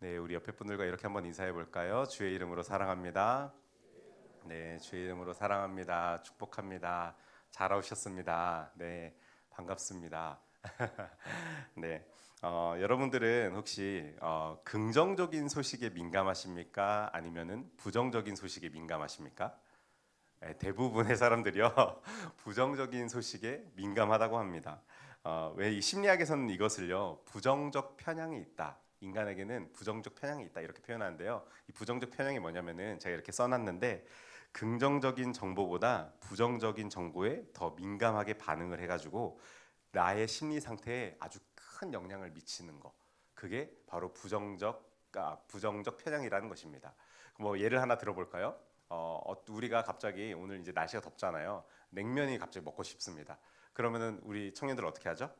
네, 우리 옆에 분들과 이렇게 한번 인사해 볼까요? 주의 이름으로 사랑합니다. 네, 주의 이름으로 사랑합니다. 축복합니다. 잘 오셨습니다. 네, 반갑습니다. 네, 여러분들은 혹시 긍정적인 소식에 민감하십니까? 아니면은 부정적인 소식에 민감하십니까? 네, 대부분의 사람들이요 부정적인 소식에 민감하다고 합니다. 왜 이 심리학에서는 이것을요 부정적 편향이 있다. 인간에게는 부정적 편향이 있다 이렇게 표현하는데요. 이 부정적 편향이 뭐냐면은 제가 이렇게 써놨는데 긍정적인 정보보다 부정적인 정보에 더 민감하게 반응을 해가지고 나의 심리 상태에 아주 큰 영향을 미치는 거. 그게 바로 부정적 편향이라는 것입니다. 뭐 예를 하나 들어볼까요? 우리가 갑자기 오늘 이제 날씨가 덥잖아요. 냉면이 갑자기 먹고 싶습니다. 그러면은 우리 청년들 어떻게 하죠?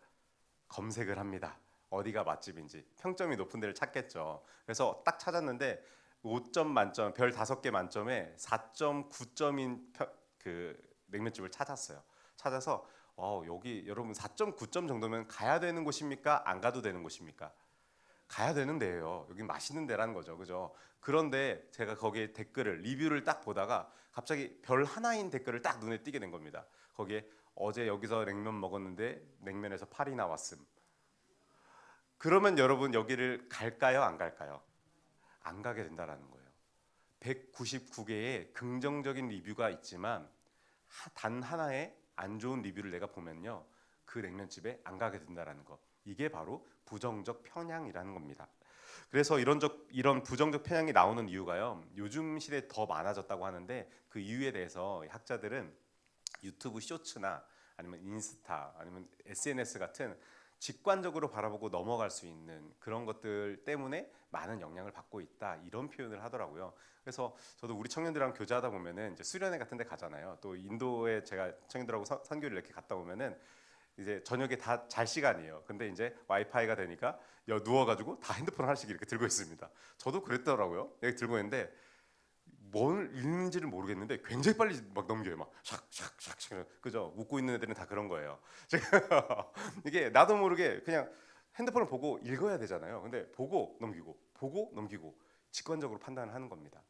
검색을 합니다. 어디가 맛집인지 평점이 높은 데를 찾겠죠. 그래서 딱 찾았는데 5점 만점 별 5개 만점에 4.9점인 그 냉면집을 찾았어요. 찾아서 여기 여러분 4.9점 정도면 가야 되는 곳입니까? 안 가도 되는 곳입니까? 가야 되는 데예요. 여기 맛있는 데라는 거죠. 그죠? 그런데 제가 거기에 댓글을 리뷰를 딱 보다가 갑자기 별 하나인 댓글을 딱 눈에 띄게 된 겁니다. 거기에 어제 여기서 냉면 먹었는데 냉면에서 팔이 나왔음. 그러면 여러분 여기를 갈까요? 안 갈까요? 안 가게 된다라는 거예요. 199개의 긍정적인 리뷰가 있지만 단 하나의 안 좋은 리뷰를 내가 보면요. 그 냉면집에 안 가게 된다라는 거. 이게 바로 부정적 편향이라는 겁니다. 그래서 이런 부정적 편향이 나오는 이유가요. 요즘 시대에 더 많아졌다고 하는데 그 이유에 대해서 학자들은 유튜브 쇼츠나 아니면 인스타 아니면 SNS 같은 직관적으로 바라보고 넘어갈 수 있는 그런 것들 때문에 많은 영향을 받고 있다 이런 표현을 하더라고요. 그래서 저도 우리 청년들이랑 교제하다 보면은 이제 수련회 같은 데 가잖아요. 또 인도에 제가 청년들하고 선교를 이렇게 갔다 오면은 이제 저녁에 다 잘 시간이에요. 근데 이제 와이파이가 되니까 누워가지고 다 핸드폰 하나씩 이렇게 들고 있습니다. 저도 그랬더라고요. 여기 들고 있는데 뭘 읽는지를 모르겠는데 굉장히 빨리 막 넘겨요. 막 샥샥샥 그죠? 웃고 있는 애들은 다 그런 거예요. 이게 나도 모르게 그냥 핸드폰을 보고 읽어야 되잖아요. 근데 보고 넘기고 직관적으로 판단을 하는 겁니다.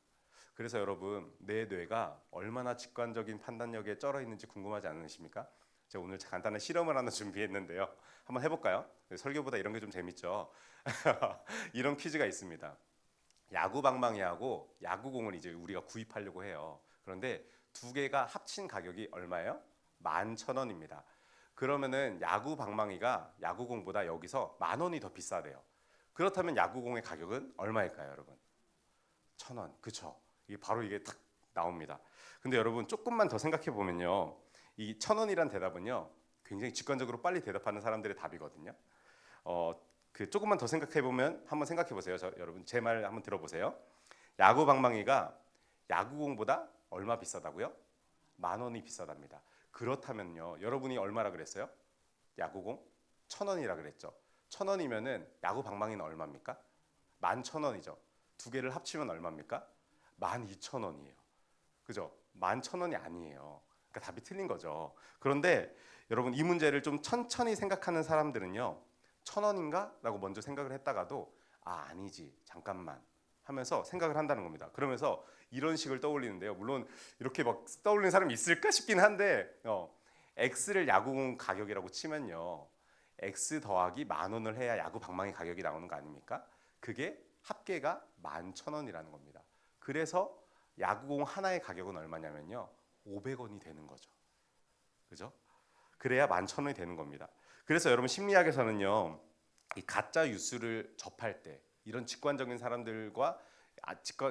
그래서 여러분 내 뇌가 얼마나 직관적인 판단력에 쩔어 있는지 궁금하지 않으십니까? 제가 오늘 간단한 실험을 하나 준비했는데요. 한번 해볼까요? 설교보다 이런 게 좀 재밌죠. 이런 퀴즈가 있습니다. 야구 방망이하고 야구공을 이제 우리가 구입하려고 해요. 그런데 두 개가 합친 가격이 얼마예요? 11,000원입니다. 그러면은 야구 방망이가 야구공보다 여기서 10,000원이 더 비싸대요. 그렇다면 야구공의 가격은 얼마일까요, 여러분? 1,000원. 그쵸? 이게 바로 이게 딱 나옵니다. 근데 여러분 조금만 더 생각해 보면요. 이 1,000원이란 대답은요. 굉장히 직관적으로 빨리 대답하는 사람들의 답이거든요. 어, 그 조금만 더 생각해 보면 한번 생각해 보세요. 여러분 제 말 한번 들어보세요. 야구 방망이가 야구공보다 얼마 비싸다고요? 10,000원이 비싸답니다. 그렇다면요. 여러분이 얼마라 그랬어요? 야구공 1,000원이라 그랬죠. 1,000원이면은 야구 방망이는 얼마입니까? 11,000원이죠. 두 개를 합치면 얼마입니까? 12,000원이에요. 그죠? 11,000원이 아니에요. 그러니까 답이 틀린 거죠. 그런데 여러분 이 문제를 좀 천천히 생각하는 사람들은요. 1,000원인가? 라고 먼저 생각을 했다가도 아니지. 잠깐만. 하면서 생각을 한다는 겁니다. 그러면서 이런 식을 떠올리는데요. 물론 이렇게 막 떠올리는 사람이 있을까 싶긴 한데 X를 야구공 가격이라고 치면요. X 더하기 10,000원을 해야 야구 방망이 가격이 나오는 거 아닙니까? 그게 합계가 11,000원이라는 겁니다. 그래서 야구공 하나의 가격은 얼마냐면요. 500원이 되는 거죠. 그죠? 그래야 11,000원이 되는 겁니다. 그래서 여러분 심리학에서는요. 이 가짜 뉴스를 접할 때 이런 직관적인 사람들과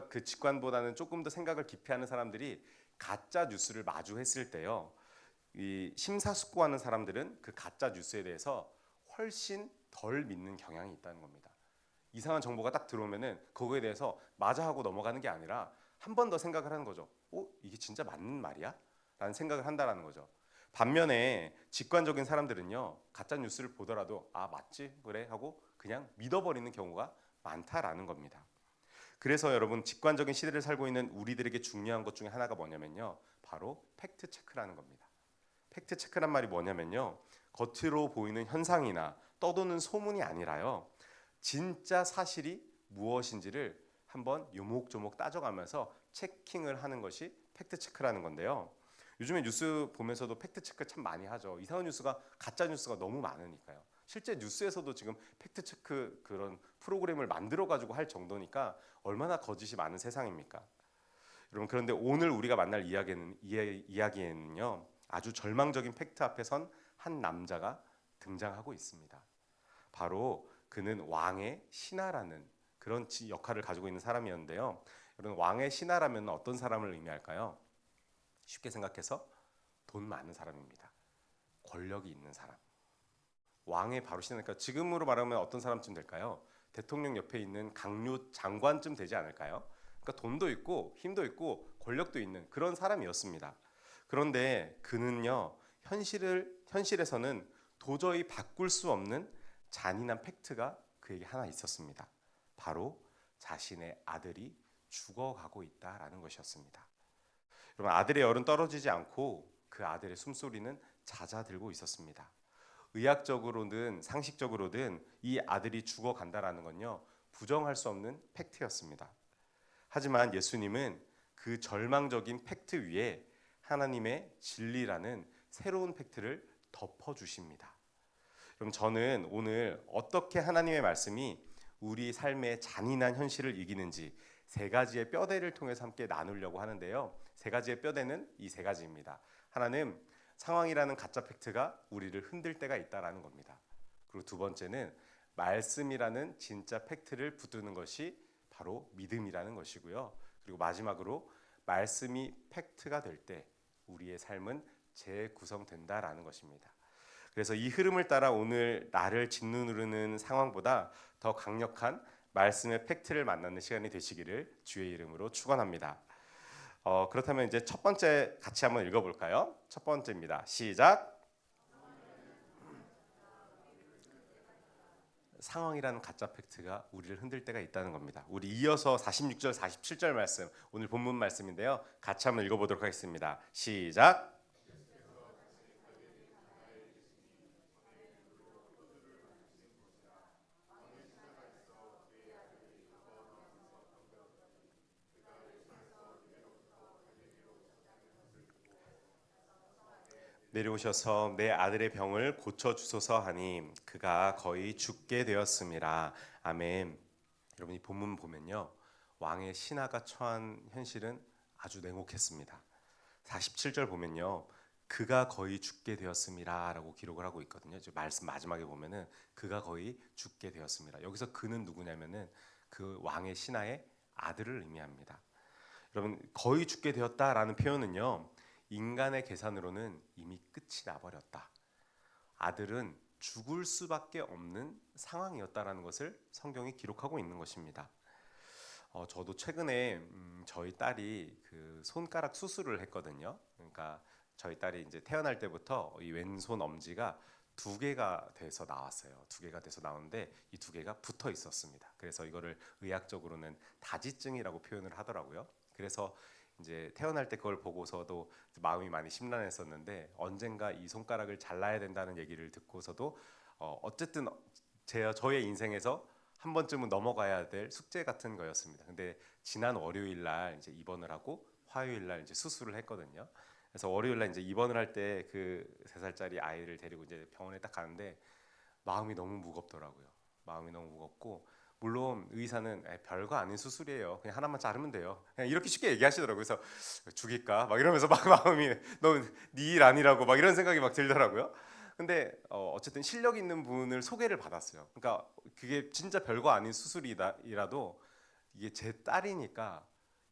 그 직관보다는 조금 더 생각을 깊이 하는 사람들이 가짜 뉴스를 마주했을 때요. 이 심사숙고하는 사람들은 그 가짜 뉴스에 대해서 훨씬 덜 믿는 경향이 있다는 겁니다. 이상한 정보가 딱 들어오면은 그거에 대해서 맞아 하고 넘어가는 게 아니라 한 번 더 생각을 하는 거죠. 이게 진짜 맞는 말이야? 라는 생각을 한다라는 거죠. 반면에 직관적인 사람들은요. 가짜 뉴스를 보더라도 맞지? 그래 하고 그냥 믿어버리는 경우가 많다라는 겁니다. 그래서 여러분 직관적인 시대를 살고 있는 우리들에게 중요한 것 중에 하나가 뭐냐면요. 바로 팩트 체크라는 겁니다. 팩트 체크란 말이 뭐냐면요. 겉으로 보이는 현상이나 떠도는 소문이 아니라요. 진짜 사실이 무엇인지를 한번 요목조목 따져가면서 체킹을 하는 것이 팩트 체크라는 건데요. 요즘에 뉴스 보면서도 팩트 체크 참 많이 하죠. 이상한 뉴스가 가짜 뉴스가 너무 많으니까요. 실제 뉴스에서도 지금 팩트 체크 그런 프로그램을 만들어 가지고 할 정도니까 얼마나 거짓이 많은 세상입니까? 여러분, 그런데 오늘 우리가 만날 이야기에는요, 아주 절망적인 팩트 앞에 선 한 남자가 등장하고 있습니다. 바로 그는 왕의 신하라는 그런 역할을 가지고 있는 사람이었는데요. 여러분, 왕의 신하라면 어떤 사람을 의미할까요? 쉽게 생각해서 돈 많은 사람입니다. 권력이 있는 사람. 왕의 바로 신하니까 지금으로 말하면 어떤 사람쯤 될까요? 대통령 옆에 있는 강요 장관쯤 되지 않을까요? 그러니까 돈도 있고 힘도 있고 권력도 있는 그런 사람이었습니다. 그런데 그는요, 현실에서는 도저히 바꿀 수 없는 잔인한 팩트가 그에게 하나 있었습니다. 바로 자신의 아들이 죽어가고 있다라는 것이었습니다. 여러분, 아들의 열은 떨어지지 않고 그 아들의 숨소리는 잦아들고 있었습니다. 의학적으로든 상식적으로든 이 아들이 죽어간다라는 건요, 부정할 수 없는 팩트였습니다. 하지만 예수님은 그 절망적인 팩트 위에 하나님의 진리라는 새로운 팩트를 덮어주십니다. 그럼 저는 오늘 어떻게 하나님의 말씀이 우리 삶의 잔인한 현실을 이기는지 세 가지의 뼈대를 통해서 함께 나누려고 하는데요. 세 가지의 뼈대는 이 세 가지입니다. 하나는 상황이라는 가짜 팩트가 우리를 흔들 때가 있다라는 겁니다. 그리고 두 번째는 말씀이라는 진짜 팩트를 붙드는 것이 바로 믿음이라는 것이고요. 그리고 마지막으로 말씀이 팩트가 될 때 우리의 삶은 재구성된다라는 것입니다. 그래서 이 흐름을 따라 오늘 나를 짓누르는 상황보다 더 강력한 말씀의 팩트를 만나는 시간이 되시기를 주의 이름으로 축원합니다. 그렇다면 이제 첫 번째 같이 한번 읽어볼까요? 첫 번째입니다. 시작. 상황이라는 가짜 팩트가 우리를 흔들 때가 있다는 겁니다. 우리 이어서 46절, 47절 말씀, 오늘 본문 말씀인데요. 같이 한번 읽어보도록 하겠습니다. 시작. 내려오셔서 내 아들의 병을 고쳐 주소서 하니 그가 거의 죽게 되었음이라. 아멘. 여러분, 이 본문 보면요, 왕의 신하가 처한 현실은 아주 냉혹했습니다. 47절 보면요, 그가 거의 죽게 되었음이라라고 기록을 하고 있거든요. 말씀 마지막에 보면은 그가 거의 죽게 되었습니다. 여기서 그는 누구냐면은 그 왕의 신하의 아들을 의미합니다. 여러분, 거의 죽게 되었다라는 표현은요, 인간의 계산으로는 이미 끝이 나버렸다. 아들은 죽을 수밖에 없는 상황이었다라는 것을 성경이 기록하고 있는 것입니다. 저도 최근에 저희 딸이 그 손가락 수술을 했거든요. 그러니까 저희 딸이 이제 태어날 때부터 이 왼손 엄지가 두 개가 돼서 나왔어요. 두 개가 돼서 나오는데 이 두 개가 붙어 있었습니다. 그래서 이거를 의학적으로는 다지증이라고 표현을 하더라고요. 그래서 이제 태어날 때 그걸 보고서도 마음이 많이 심란했었는데 언젠가 이 손가락을 잘라야 된다는 얘기를 듣고서도 어쨌든 저의 인생에서 한 번쯤은 넘어가야 될 숙제 같은 거였습니다. 근데 지난 월요일 날 이제 입원을 하고 화요일 날 이제 수술을 했거든요. 그래서 월요일 날 이제 입원을 할 때 그 3살짜리 아이를 데리고 이제 병원에 딱 가는데 마음이 너무 무겁더라고요. 마음이 너무 무겁고, 물론 의사는 별거 아닌 수술이에요. 그냥 하나만 자르면 돼요. 그냥 이렇게 쉽게 얘기하시더라고요. 그래서 죽일까? 막 이러면서 막 마음이 너무 네 일 아니라고 막 이런 생각이 막 들더라고요. 근데 어쨌든 실력 있는 분을 소개를 받았어요. 그러니까 그게 진짜 별거 아닌 수술이라도 이게 제 딸이니까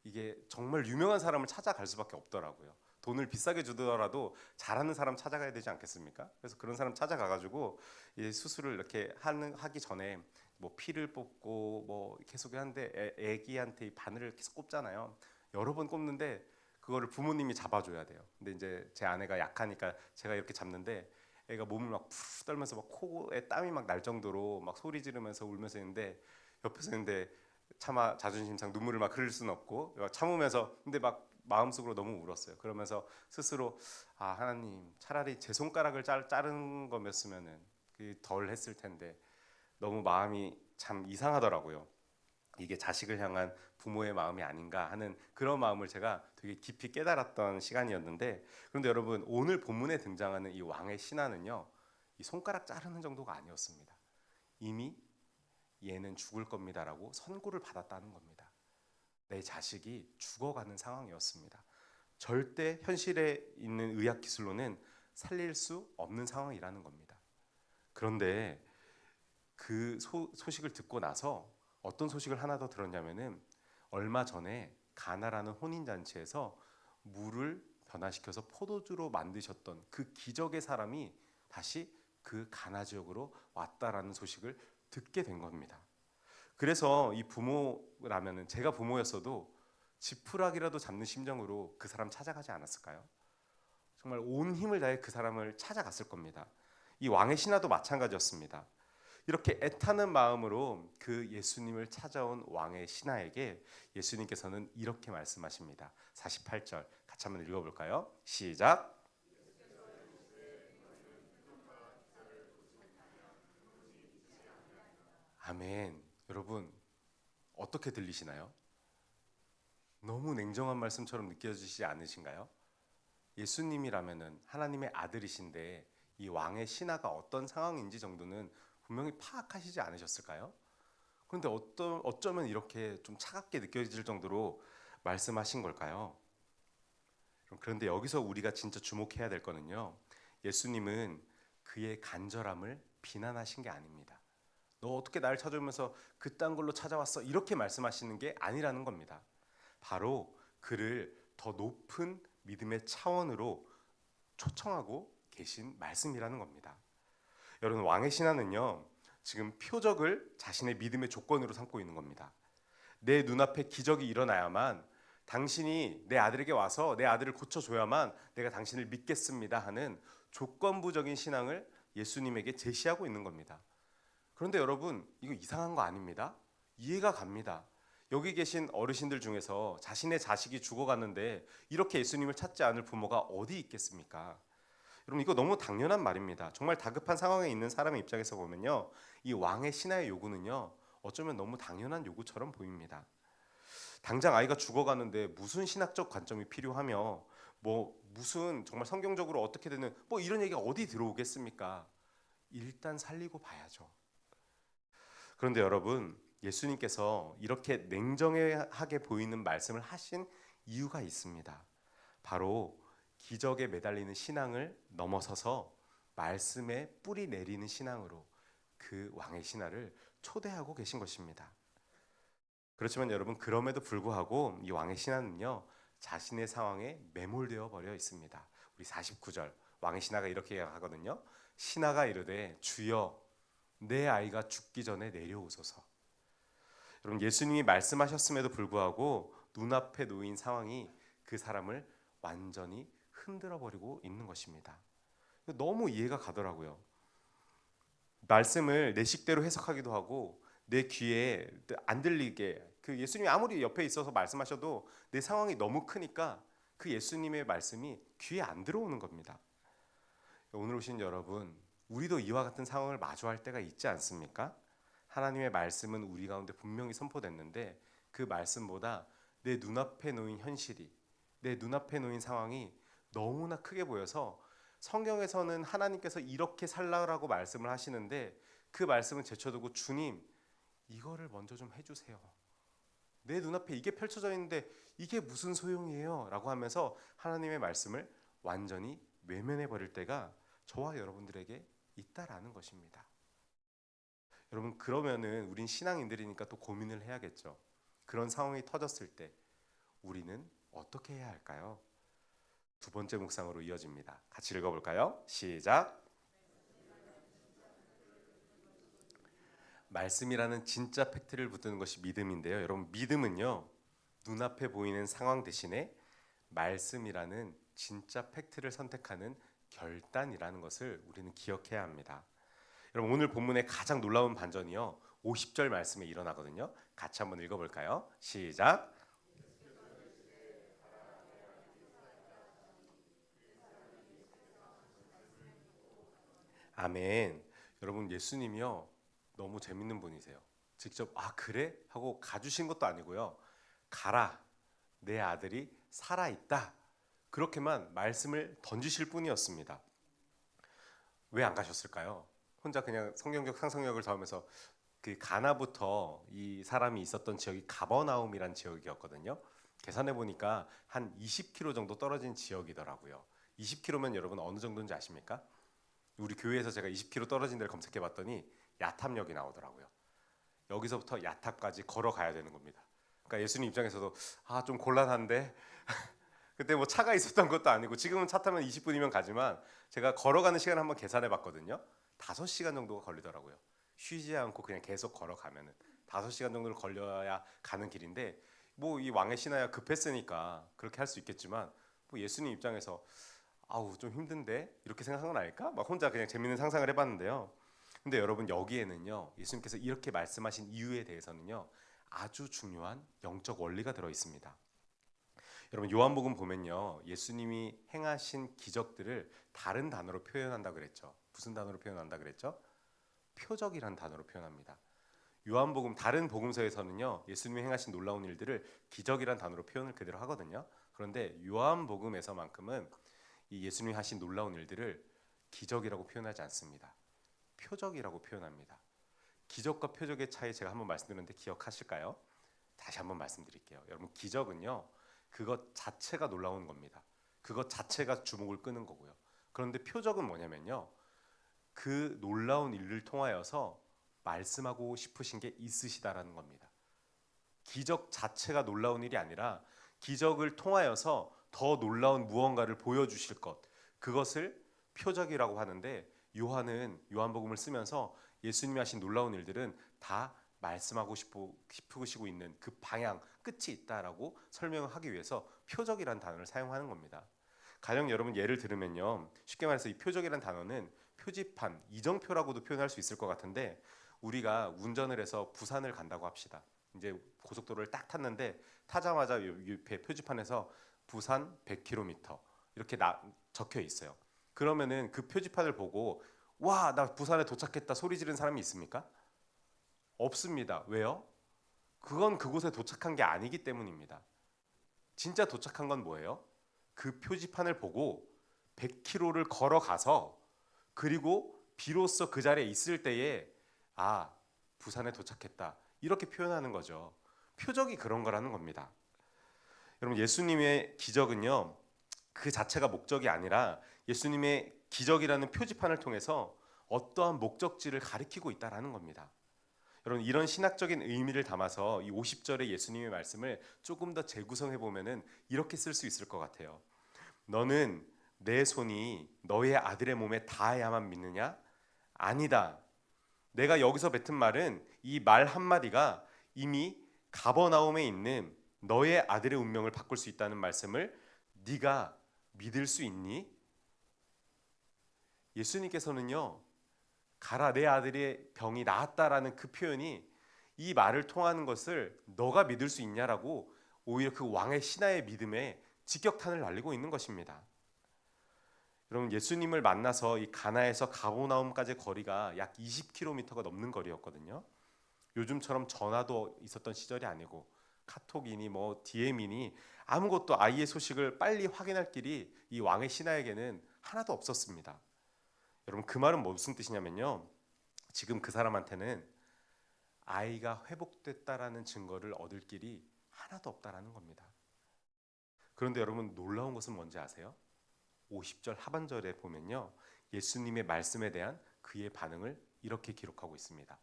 이게 정말 유명한 사람을 찾아갈 수밖에 없더라고요. 돈을 비싸게 주더라도 잘하는 사람 찾아가야 되지 않겠습니까? 그래서 그런 사람 찾아가가지고 이 수술을 이렇게 하기 전에 뭐 피를 뽑고 뭐 계속 하는데 애기한테 이 바늘을 계속 꼽잖아요. 여러 번 꼽는데 그거를 부모님이 잡아줘야 돼요. 근데 이제 제 아내가 약하니까 제가 이렇게 잡는데 애가 몸을 막 푸르 떨면서 막 코에 땀이 막 날 정도로 막 소리 지르면서 울면서 있는데 옆에서 있는데 차마 자존심상 눈물을 막 흘릴 수는 없고 참으면서 근데 막 마음속으로 너무 울었어요. 그러면서 스스로 하나님 차라리 제 손가락을 자른 거였으면은 덜 했을 텐데 너무 마음이 참 이상하더라고요. 이게 자식을 향한 부모의 마음이 아닌가 하는 그런 마음을 제가 되게 깊이 깨달았던 시간이었는데, 그런데 여러분, 오늘 본문에 등장하는 이 왕의 신하는요, 이 손가락 자르는 정도가 아니었습니다. 이미 얘는 죽을 겁니다라고 선고를 받았다는 겁니다. 내 자식이 죽어가는 상황이었습니다. 절대 현실에 있는 의학 기술로는 살릴 수 없는 상황이라는 겁니다. 그런데 그 소식을 듣고 나서 어떤 소식을 하나 더 들었냐면은, 얼마 전에 가나라는 혼인잔치에서 물을 변화시켜서 포도주로 만드셨던 그 기적의 사람이 다시 그 가나 지역으로 왔다라는 소식을 듣게 된 겁니다. 그래서 이 부모라면은, 제가 부모였어도 지푸라기라도 잡는 심정으로 그 사람 찾아가지 않았을까요? 정말 온 힘을 다해 그 사람을 찾아갔을 겁니다. 이 왕의 신하도 마찬가지였습니다. 이렇게 애타는 마음으로 그 예수님을 찾아온 왕의 신하에게 예수님께서는 이렇게 말씀하십니다. 48절 같이 한번 읽어볼까요? 시작. 아멘. 여러분, 어떻게 들리시나요? 너무 냉정한 말씀처럼 느껴지시지 않으신가요? 예수님이라면은 하나님의 아들이신데 이 왕의 신하가 어떤 상황인지 정도는 분명히 파악하시지 않으셨을까요? 그런데 어쩌면 이렇게 좀 차갑게 느껴질 정도로 말씀하신 걸까요? 그런데 여기서 우리가 진짜 주목해야 될 거는요, 예수님은 그의 간절함을 비난하신 게 아닙니다. 너 어떻게 날 찾아오면서 그딴 걸로 찾아왔어? 이렇게 말씀하시는 게 아니라는 겁니다. 바로 그를 더 높은 믿음의 차원으로 초청하고 계신 말씀이라는 겁니다. 여러분, 왕의 신하는요, 지금 표적을 자신의 믿음의 조건으로 삼고 있는 겁니다. 내 눈앞에 기적이 일어나야만, 당신이 내 아들에게 와서 내 아들을 고쳐줘야만 내가 당신을 믿겠습니다 하는 조건부적인 신앙을 예수님에게 제시하고 있는 겁니다. 그런데 여러분, 이거 이상한 거 아닙니다. 이해가 갑니다. 여기 계신 어르신들 중에서 자신의 자식이 죽어갔는데 이렇게 예수님을 찾지 않을 부모가 어디 있겠습니까? 여러분, 이거 너무 당연한 말입니다. 정말 다급한 상황에 있는 사람의 입장에서 보면요, 이 왕의 신하의 요구는요, 어쩌면 너무 당연한 요구처럼 보입니다. 당장 아이가 죽어가는데 무슨 신학적 관점이 필요하며, 뭐 무슨 정말 성경적으로 어떻게 되는 뭐 이런 얘기가 어디 들어오겠습니까? 일단 살리고 봐야죠. 그런데 여러분, 예수님께서 이렇게 냉정하게 보이는 말씀을 하신 이유가 있습니다. 바로 기적에 매달리는 신앙을 넘어서서 말씀에 뿌리 내리는 신앙으로 그 왕의 신하를 초대하고 계신 것입니다. 그렇지만 여러분, 그럼에도 불구하고 이 왕의 신하는요, 자신의 상황에 매몰되어 버려 있습니다. 우리 49절 왕의 신하가 이렇게 하거든요. 신하가 이르되 주여 내 아이가 죽기 전에 내려오소서. 여러분, 예수님이 말씀하셨음에도 불구하고 눈앞에 놓인 상황이 그 사람을 완전히 흔들어 버리고 있는 것입니다. 너무 이해가 가더라고요. 말씀을 내 식대로 해석하기도 하고 내 귀에 안 들리게, 그 예수님이 아무리 옆에 있어서 말씀하셔도 내 상황이 너무 크니까 그 예수님의 말씀이 귀에 안 들어오는 겁니다. 오늘 오신 여러분, 우리도 이와 같은 상황을 마주할 때가 있지 않습니까? 하나님의 말씀은 우리 가운데 분명히 선포됐는데 그 말씀보다 내 눈앞에 놓인 현실이, 내 눈앞에 놓인 상황이 너무나 크게 보여서, 성경에서는 하나님께서 이렇게 살라고 말씀을 하시는데 그 말씀은 제쳐두고 주님, 이거를 먼저 좀 해주세요. 내 눈앞에 이게 펼쳐져 있는데 이게 무슨 소용이에요? 라고 하면서 하나님의 말씀을 완전히 외면해 버릴 때가 저와 여러분들에게 있다라는 것입니다. 여러분, 그러면은 우린 신앙인들이니까 또 고민을 해야겠죠. 그런 상황이 터졌을 때 우리는 어떻게 해야 할까요? 두 번째 묵상으로 이어집니다. 같이 읽어볼까요? 시작. 말씀이라는 진짜 팩트를 붙드는 것이 믿음인데요. 여러분, 믿음은요, 눈앞에 보이는 상황 대신에 말씀이라는 진짜 팩트를 선택하는 결단이라는 것을 우리는 기억해야 합니다. 여러분, 오늘 본문의 가장 놀라운 반전이요, 50절 말씀에 일어나거든요. 같이 한번 읽어볼까요? 시작. 아멘. 여러분, 예수님이요, 너무 재밌는 분이세요. 직접 그래? 하고 가주신 것도 아니고요. 가라. 내 아들이 살아있다. 그렇게만 말씀을 던지실 뿐이었습니다. 왜 안 가셨을까요? 혼자 그냥 성경적 상상력을 더하면서 그 가나부터 이 사람이 있었던 지역이 가버나움이란 지역이었거든요. 계산해 보니까 한 20km 정도 떨어진 지역이더라고요. 20km면 여러분 어느 정도인지 아십니까? 우리 교회에서 제가 20km 떨어진 데를 검색해 봤더니 야탑역이 나오더라고요. 여기서부터 야탑까지 걸어가야 되는 겁니다. 그러니까 예수님 입장에서도 좀 곤란한데 그때 뭐 차가 있었던 것도 아니고 지금은 차 타면 20분이면 가지만 제가 걸어가는 시간을 한번 계산해 봤거든요. 5시간 정도가 걸리더라고요. 쉬지 않고 그냥 계속 걸어가면은 5시간 정도를 걸려야 가는 길인데 뭐 이 왕의 신하야 급했으니까 그렇게 할 수 있겠지만 뭐 예수님 입장에서 좀 힘든데 이렇게 생각한 건 아닐까? 막 혼자 그냥 재밌는 상상을 해봤는데요. 근데 여러분 여기에는요 예수님께서 이렇게 말씀하신 이유에 대해서는요 아주 중요한 영적 원리가 들어 있습니다. 여러분 요한복음 보면요 예수님이 행하신 기적들을 다른 단어로 표현한다 그랬죠. 무슨 단어로 표현한다 그랬죠? 표적이란 단어로 표현합니다. 요한복음 다른 복음서에서는요 예수님이 행하신 놀라운 일들을 기적이란 단어로 표현을 그대로 하거든요. 그런데 요한복음에서만큼은 이 예수님이 하신 놀라운 일들을 기적이라고 표현하지 않습니다. 표적이라고 표현합니다. 기적과 표적의 차이 제가 한번 말씀드렸는데 기억하실까요? 다시 한번 말씀드릴게요. 여러분 기적은요 그것 자체가 놀라운 겁니다. 그것 자체가 주목을 끄는 거고요. 그런데 표적은 뭐냐면요 그 놀라운 일을 통하여서 말씀하고 싶으신 게 있으시다라는 겁니다. 기적 자체가 놀라운 일이 아니라 기적을 통하여서 더 놀라운 무언가를 보여주실 것, 그것을 표적이라고 하는데 요한은 요한복음을 쓰면서 예수님이 하신 놀라운 일들은 다 말씀하고 싶으시고 있는 그 방향, 끝이 있다라고 설명하기 위해서 표적이라는 단어를 사용하는 겁니다. 가령 여러분 예를 들으면요 쉽게 말해서 이 표적이라는 단어는 표지판, 이정표라고도 표현할 수 있을 것 같은데 우리가 운전을 해서 부산을 간다고 합시다. 이제 고속도로를 딱 탔는데 타자마자 옆에 표지판에서 부산 100km 이렇게 적혀 있어요. 그러면은 그 표지판을 보고 와, 나 부산에 도착했다 소리 지르는 사람이 있습니까? 없습니다. 왜요? 그건 그곳에 도착한 게 아니기 때문입니다. 진짜 도착한 건 뭐예요? 그 표지판을 보고 100km를 걸어가서 그리고 비로소 그 자리에 있을 때에 부산에 도착했다 이렇게 표현하는 거죠. 표적이 그런 거라는 겁니다. 여러분 예수님의 기적은요 그 자체가 목적이 아니라 예수님의 기적이라는 표지판을 통해서 어떠한 목적지를 가리키고 있다라는 겁니다. 여러분 이런 신학적인 의미를 담아서 이 50절의 예수님의 말씀을 조금 더 재구성해 보면은 이렇게 쓸 수 있을 것 같아요. 너는 내 손이 너의 아들의 몸에 닿아야만 믿느냐? 아니다. 내가 여기서 뱉은 말은 이 말 한마디가 이미 가버나움에 있는 너의 아들의 운명을 바꿀 수 있다는 말씀을 네가 믿을 수 있니? 예수님께서는요. 가라 내 아들의 병이 나았다라는 그 표현이 이 말을 통하는 것을 너가 믿을 수 있냐라고 오히려 그 왕의 신하의 믿음에 직격탄을 날리고 있는 것입니다. 여러분 예수님을 만나서 이 가나에서 가버나움까지의 거리가 약 20km가 넘는 거리였거든요. 요즘처럼 전화도 있었던 시절이 아니고 카톡이니 뭐 DM이니 아무것도 아이의 소식을 빨리 확인할 길이 이 왕의 신하에게는 하나도 없었습니다. 여러분 그 말은 무슨 뜻이냐면요. 지금 그 사람한테는 아이가 회복됐다라는 증거를 얻을 길이 하나도 없다라는 겁니다. 그런데 여러분 놀라운 것은 뭔지 아세요? 50절 하반절에 보면요. 예수님의 말씀에 대한 그의 반응을 이렇게 기록하고 있습니다.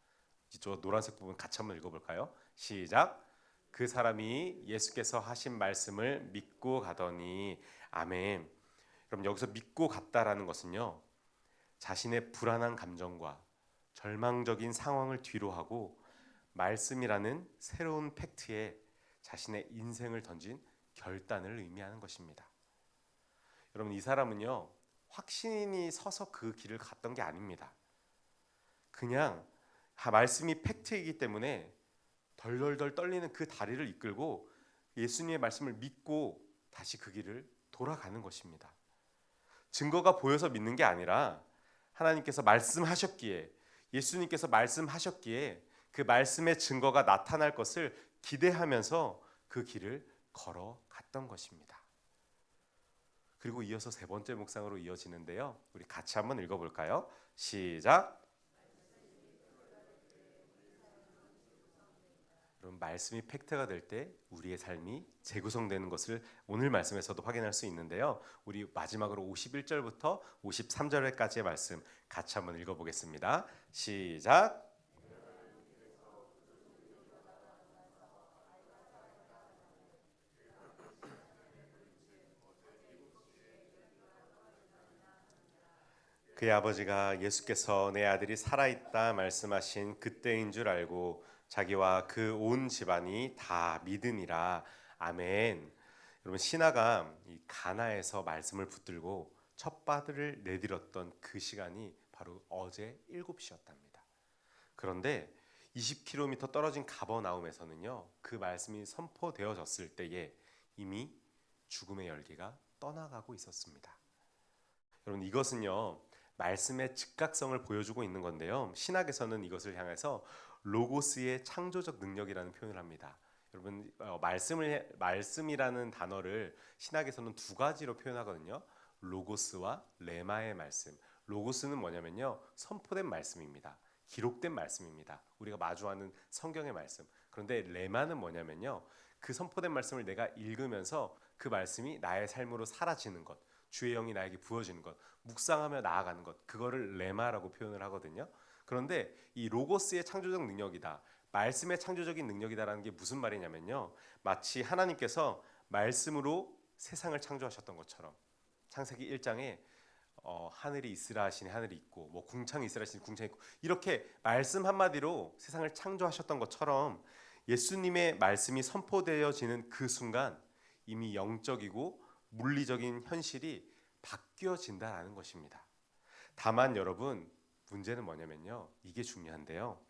저 노란색 부분 같이 한번 읽어볼까요? 시작. 그 사람이 예수께서 하신 말씀을 믿고 가더니 아멘. 그럼 여기서 믿고 갔다라는 것은요. 자신의 불안한 감정과 절망적인 상황을 뒤로하고 말씀이라는 새로운 팩트에 자신의 인생을 던진 결단을 의미하는 것입니다. 여러분 이 사람은요. 확신이 서서 그 길을 갔던 게 아닙니다. 그냥 말씀이 팩트이기 때문에 덜덜덜 떨리는 그 다리를 이끌고 예수님의 말씀을 믿고 다시 그 길을 돌아가는 것입니다. 증거가 보여서 믿는 게 아니라 하나님께서 말씀하셨기에 예수님께서 말씀하셨기에 그 말씀의 증거가 나타날 것을 기대하면서 그 길을 걸어갔던 것입니다. 그리고 이어서 세 번째 묵상으로 이어지는데요. 우리 같이 한번 읽어볼까요? 시작. 여러분, 말씀이 팩트가 될 때 우리의 삶이 재구성되는 것을 오늘 말씀에서도 확인할 수 있는데요. 우리 마지막으로 51절부터 53절까지의 말씀 같이 한번 읽어보겠습니다. 시작. 그의 아버지가 예수께서 내 아들이 살아있다 말씀하신 그때인 줄 알고 자기와 그 온 집안이 다 믿으니라. 아멘. 여러분, 신하가 이 가나에서 말씀을 붙들고 첫 바들을 내딛었던 그 시간이 바로 어제 7시였답니다. 그런데 20km 떨어진 가버나움에서는요, 그 말씀이 선포되어졌을 때에 이미 죽음의 열기가 떠나가고 있었습니다. 여러분, 이것은요 말씀의 즉각성을 보여주고 있는 건데요, 신학에서는 이것을 향해서 로고스의 창조적 능력이라는 표현을 합니다. 여러분, 말씀이라는 단어를 신학에서는 두 가지로 표현하거든요. 로고스와 레마의 말씀. 로고스는 뭐냐면요, 선포된 말씀입니다. 기록된 말씀입니다. 우리가 마주하는 성경의 말씀. 그런데 레마는 뭐냐면요, 그 선포된 말씀을 내가 읽으면서 그 말씀이 나의 삶으로 사라지는 것, 주의 영이 나에게 부어지는 것, 묵상하며 나아가는 것, 그거를 레마라고 표현을 하거든요. 그런데 이 로고스의 창조적 능력이다, 말씀의 창조적인 능력이다라는 게 무슨 말이냐면요, 마치 하나님께서 말씀으로 세상을 창조하셨던 것처럼 창세기 1장에 하늘이 있으라 하시니 하늘이 있고, 뭐 궁창이 있으라 하시니 궁창이 있고, 이렇게 말씀 한마디로 세상을 창조하셨던 것처럼 예수님의 말씀이 선포되어지는 그 순간 이미 영적이고 물리적인 현실이 바뀌어진다라는 것입니다. 다만 여러분, 문제는 뭐냐면요, 이게 중요한데요,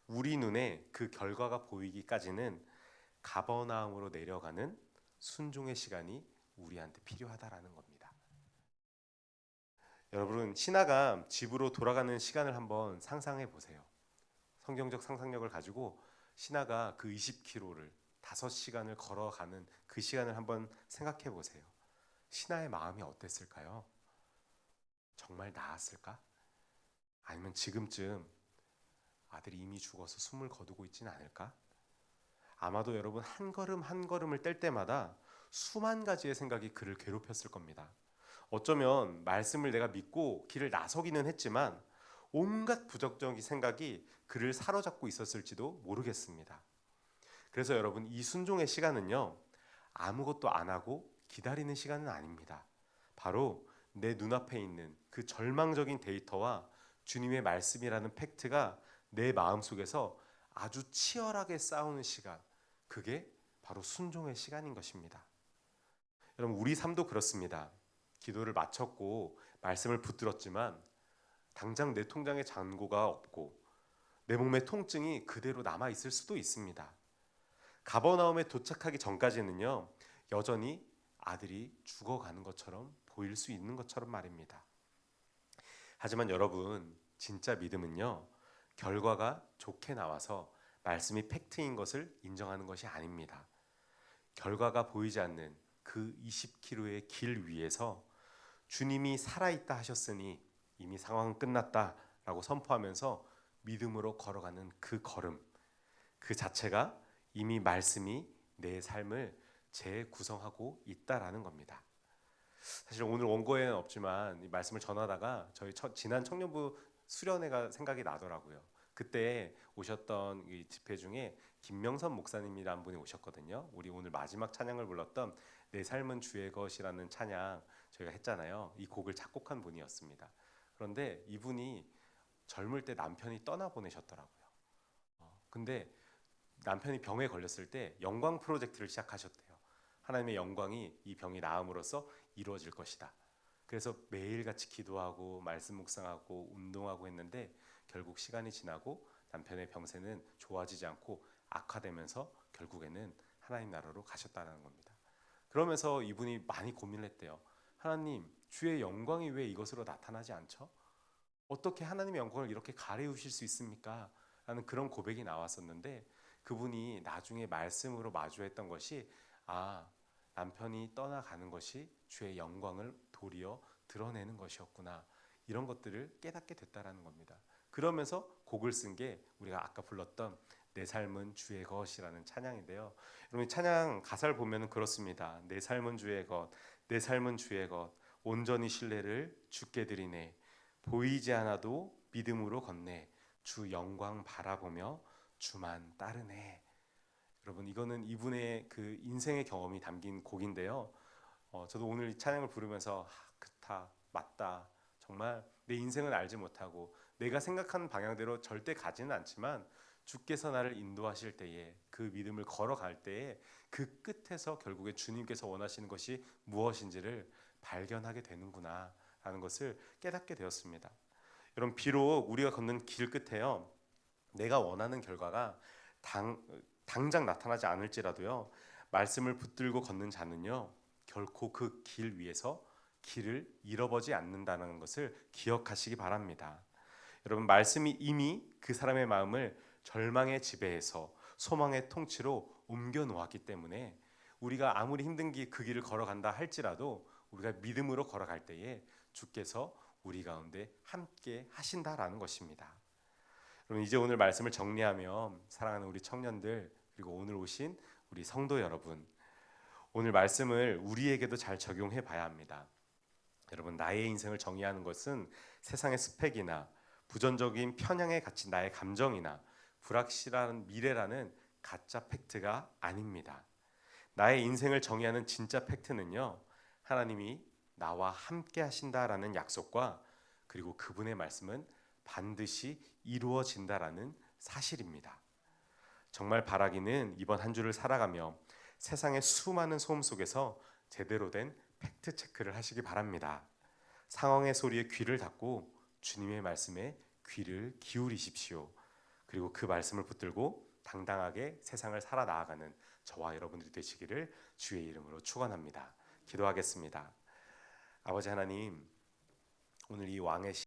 우리 눈에 그 결과가 보이기까지는 가버나움으로 내려가는 순종의 시간이 우리한테 필요하다라는 겁니다. 여러분, 신하가 집으로 돌아가는 시간을 한번 상상해 보세요. 성경적 상상력을 가지고 신하가 그 20km를 5시간을 걸어가는 그 시간을 한번 생각해 보세요. 신하의 마음이 어땠을까요? 정말 나았을까? 아니면 지금쯤 아들이 이미 죽어서 숨을 거두고 있지는 않을까? 아마도 여러분, 한 걸음 한 걸음을 뗄 때마다 수만 가지의 생각이 그를 괴롭혔을 겁니다. 어쩌면 말씀을 내가 믿고 길을 나서기는 했지만 온갖 부정적인 생각이 그를 사로잡고 있었을지도 모르겠습니다. 그래서 여러분, 이 순종의 시간은요, 아무것도 안 하고 기다리는 시간은 아닙니다. 바로 내 눈앞에 있는 그 절망적인 데이터와 주님의 말씀이라는 팩트가 내 마음속에서 아주 치열하게 싸우는 시간, 그게 바로 순종의 시간인 것입니다. 여러분, 우리 삶도 그렇습니다. 기도를 마쳤고 말씀을 붙들었지만 당장 내 통장에 잔고가 없고 내 몸의 통증이 그대로 남아 있을 수도 있습니다. 가버나움에 도착하기 전까지는요, 여전히 아들이 죽어가는 것처럼 보일 수 있는 것처럼 말입니다. 하지만 여러분, 진짜 믿음은요, 결과가 좋게 나와서 말씀이 팩트인 것을 인정하는 것이 아닙니다. 결과가 보이지 않는 그 20km의 길 위에서 주님이 살아있다 하셨으니 이미 상황은 끝났다라고 선포하면서 믿음으로 걸어가는 그 걸음, 그 자체가 이미 말씀이 내 삶을 재구성하고 있다라는 겁니다. 사실 오늘 원고에는 없지만 이 말씀을 전하다가 저희 지난 청년부 수련회가 생각이 나더라고요. 그때 오셨던 이 집회 중에 김명선 목사님이라는 분이 오셨거든요. 우리 오늘 마지막 찬양을 불렀던 내 삶은 주의 것이라는 찬양 저희가 했잖아요. 이 곡을 작곡한 분이었습니다. 그런데 이분이 젊을 때 남편이 떠나보내셨더라고요. 근데 남편이 병에 걸렸을 때 영광 프로젝트를 시작하셨대요. 하나님의 영광이 이 병이 나음으로써 이루어질 것이다. 그래서 매일같이 기도하고 말씀 묵상하고 운동하고 했는데 결국 시간이 지나고 남편의 병세는 좋아지지 않고 악화되면서 결국에는 하나님 나라로 가셨다는 겁니다. 그러면서 이분이 많이 고민을 했대요. 하나님, 주의 영광이 왜 이것으로 나타나지 않죠? 어떻게 하나님의 영광을 이렇게 가리우실 수 있습니까? 하는 그런 고백이 나왔었는데, 그분이 나중에 말씀으로 마주했던 것이 남편이 떠나가는 것이 주의 영광을 도리어 드러내는 것이었구나, 이런 것들을 깨닫게 됐다라는 겁니다. 그러면서 곡을 쓴 게 우리가 아까 불렀던 내 삶은 주의 것이라는 찬양인데요. 여러분, 찬양 가사를 보면 그렇습니다. 내 삶은 주의 것, 내 삶은 주의 것, 온전히 신뢰를 주께 드리네. 보이지 않아도 믿음으로 걷네. 주 영광 바라보며 주만 따르네. 여러분, 이거는 이분의 그 인생의 경험이 담긴 곡인데요. 저도 오늘 이 찬양을 부르면서 그렇다, 맞다. 정말 내 인생은 알지 못하고 내가 생각하는 방향대로 절대 가지는 않지만 주께서 나를 인도하실 때에, 그 믿음을 걸어갈 때에 그 끝에서 결국에 주님께서 원하시는 것이 무엇인지를 발견하게 되는구나 라는 것을 깨닫게 되었습니다. 여러분, 비록 우리가 걷는 길 끝에요, 내가 원하는 결과가 당장 나타나지 않을지라도요, 말씀을 붙들고 걷는 자는요, 결코 그 길 위에서 길을 잃어버지 않는다는 것을 기억하시기 바랍니다. 여러분, 말씀이 이미 그 사람의 마음을 절망의 지배에서 소망의 통치로 옮겨 놓았기 때문에 우리가 아무리 힘든 그 길을 걸어간다 할지라도 우리가 믿음으로 걸어갈 때에 주께서 우리 가운데 함께 하신다라는 것입니다. 그럼 이제 오늘 말씀을 정리하면, 사랑하는 우리 청년들, 그리고 오늘 오신 우리 성도 여러분, 오늘 말씀을 우리에게도 잘 적용해 봐야 합니다. 여러분, 나의 인생을 정의하는 것은 세상의 스펙이나 부정적인 편향에 갇힌 나의 감정이나 불확실한 미래라는 가짜 팩트가 아닙니다. 나의 인생을 정의하는 진짜 팩트는요, 하나님이 나와 함께 하신다라는 약속과, 그리고 그분의 말씀은 반드시 이루어진다라는 사실입니다. 정말 바라기는 이번 한 주를 살아가며 세상의 수많은 소음 속에서 제대로 된 팩트 체크를 하시기 바랍니다. 상황의 소리에 귀를 닫고 주님의 말씀에 귀를 기울이십시오. 그리고 그 말씀을 붙들고 당당하게 세상을 살아나가는 저와 여러분들이 되시기를 주의 이름으로 축원합니다. 기도하겠습니다. 아버지 하나님, 오늘 이 왕의